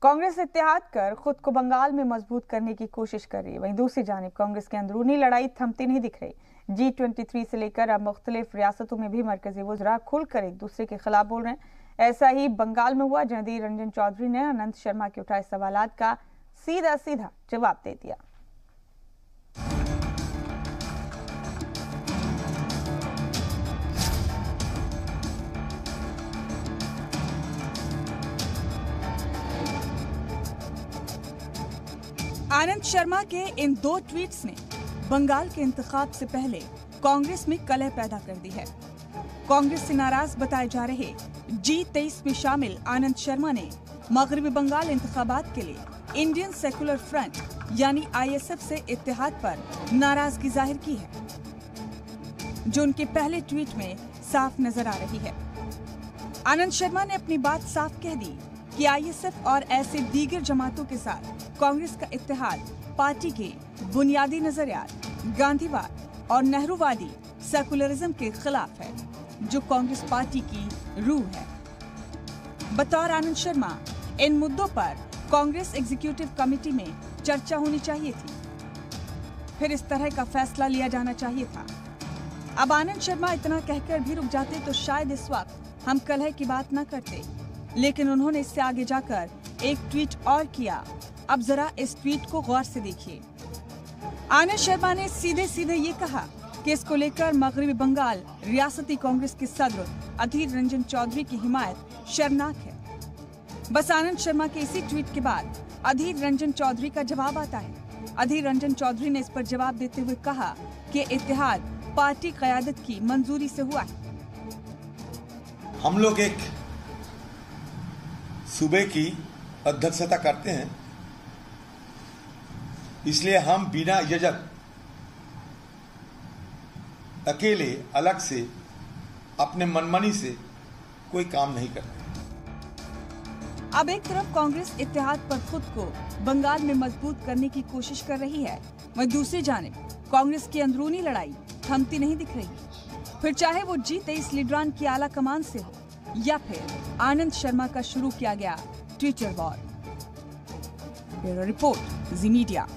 कांग्रेस इत्तेहाद कर खुद को बंगाल में मजबूत करने की कोशिश कर रही है। वहीं दूसरी जानिब कांग्रेस की अंदरूनी लड़ाई थमती नहीं दिख रही। G23 से लेकर अब मुख्तलिफ रियासतों में भी मरकजी वज़रा खुलकर एक दूसरे के खिलाफ बोल रहे हैं। ऐसा ही बंगाल में हुआ। अधीर रंजन चौधरी ने अनंत शर्मा के उठाए सवालात का सीधा सीधा जवाब दे दिया। आनंद शर्मा के इन दो ट्वीट्स ने बंगाल के इंतखाब से पहले कांग्रेस में कलह पैदा कर दी है। कांग्रेस से नाराज बताए जा रहे G23 में शामिल आनंद शर्मा ने मगरबी बंगाल इंतखाबात के लिए इंडियन सेकुलर फ्रंट यानी ISF से इत्तेहाद पर नाराजगी जाहिर की है, जो उनके पहले ट्वीट में साफ नजर आ रही है। आनंद शर्मा ने अपनी बात साफ कह दी कि ISF और ऐसे दीगर जमातों के साथ कांग्रेस का इत्तेहाद पार्टी के बुनियादी नजरियात, गांधीवाद और नेहरूवादी सेकुलरिज्म के खिलाफ है, जो कांग्रेस पार्टी की रूह है। बतौर आनंद शर्मा, इन मुद्दों पर कांग्रेस एग्जीक्यूटिव कमेटी में चर्चा होनी चाहिए थी, फिर इस तरह का फैसला लिया जाना चाहिए था। अब आनंद शर्मा इतना कहकर भी रुक जाते तो शायद इस वक्त हम कलह की बात न करते, लेकिन उन्होंने इससे आगे जाकर एक ट्वीट और किया। अब जरा इस ट्वीट को गौर से देखिए। आनंद शर्मा ने सीधे सीधे ये कहा कि इसको लेकर मगरबी बंगाल रियासती कांग्रेस के सदर अधीर रंजन चौधरी की हिमायत शर्मनाक है। बस आनंद शर्मा के इसी ट्वीट के बाद अधीर रंजन चौधरी का जवाब आता है। अधीर रंजन चौधरी ने इस पर जवाब देते हुए कहा कि इत्तेहाद पार्टी क़यादत की मंजूरी से हुआ है। हम लोग एक सूबे की अध्यक्षता करते हैं, इसलिए हम बिना इजाजत अकेले अलग से अपने मनमानी से कोई काम नहीं करते। अब एक तरफ कांग्रेस इत्तेहाद पर खुद को बंगाल में मजबूत करने की कोशिश कर रही है, वहीं दूसरी जानिब कांग्रेस की अंदरूनी लड़ाई थमती नहीं दिख रही, फिर चाहे वो G23 लीडरान की आला कमान से हो या फिर आनंद शर्मा का शुरू किया गया ट्विटर वॉर। ब्यूरो रिपोर्ट, जी मीडिया।